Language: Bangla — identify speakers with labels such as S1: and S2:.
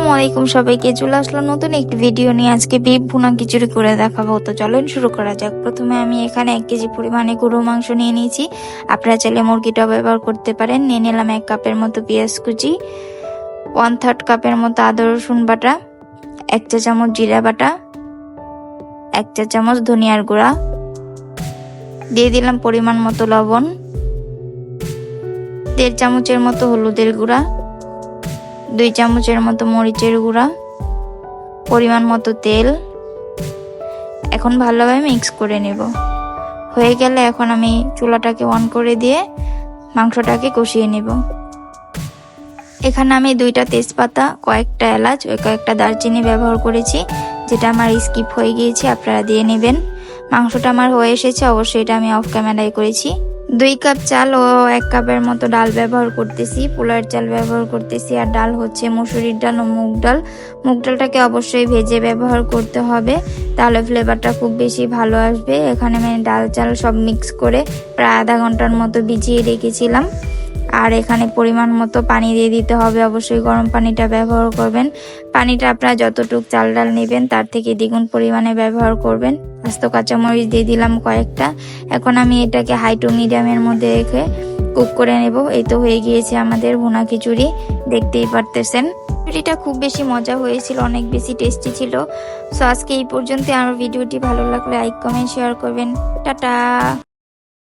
S1: আসসালামু আলাইকুম সবাইকে, চলে আসলাম নতুন একটি ভিডিও নিয়ে। আজকে বিফ ভুনা খিচুড়ি করে দেখাবো। তো চলেন শুরু করা যাক। প্রথমে আমি এখানে 1 কেজি পরিমাণে গরু মাংস নিয়ে নিয়েছি। আপনারা চাইলে মুরগিটা ব্যবহার করতে পারেন। নিয়ে নিলাম 1 কাপের মতো পেঁয়াজ কুচি, 1/3 কাপের মতো আদা রসুন বাটা, 1 চা চামচ জিরা বাটা, 1 চা চামচ ধনিয়ার গুঁড়া, দিয়ে দিলাম পরিমাণ মতো লবণ, 1.5 চামচের মতো হলুদের গুঁড়া, 2 চামচের মতো মরিচের গুঁড়া, পরিমাণ মতো তেল। এখন ভালোভাবে মিক্স করে নেব। হয়ে গেলে এখন আমি চুলাটাকে অন করে দিয়ে মাংসটাকে কষিয়ে নেব। এখানে আমি 2টা তেজপাতা, কয়েকটা এলাচ ও কয়েকটা দারচিনি ব্যবহার করেছি, যেটা আমার স্কিপ হয়ে গিয়েছে, আপনারা দিয়ে নেবেন। মাংসটা আমার হয়ে এসেছে, অবশ্যই এটা আমি অফ ক্যামেরায় করেছি। 2 কাপ চাল ও 1 কাপের মতো ডাল ব্যবহার করতেছি। পোলার চাল ব্যবহার করতেছি, আর ডাল হচ্ছে মসুরির ডাল ও মুগ ডাল। মুগ ডালটাকে অবশ্যই ভেজে ব্যবহার করতে হবে, তাহলে ফ্লেভারটা খুব বেশি ভালো আসবে। এখানে আমি ডাল চাল সব মিক্স করে প্রায় আধা ঘন্টার মতো ভিজিয়ে রেখেছিলাম। আর এখানে পরিমাণ মতো পানি দিয়ে দিতে হবে, অবশ্যই গরম পানিটা ব্যবহার করবেন। পানিটা আপনারা যতটুকু চাল ডাল নেবেন তার থেকে দ্বিগুণ পরিমাণে ব্যবহার করবেন। আস্ত কাঁচামরিচ দিয়ে দিলাম কয়েকটা। এখন আমি এটাকে হাই টু মিডিয়ামের মধ্যে রেখে কুক করে নেব। এই তো হয়ে গিয়েছে আমাদের ভুনা খিচুড়ি, দেখতেই পারতেছেন। খিচুড়িটা খুব বেশি মজা হয়েছিল, অনেক বেশি টেস্টি ছিল। সো আজকে এই পর্যন্ত। আমার ভিডিওটি ভালো লাগলে লাইক কমেন্ট শেয়ার করবেন। টাটা।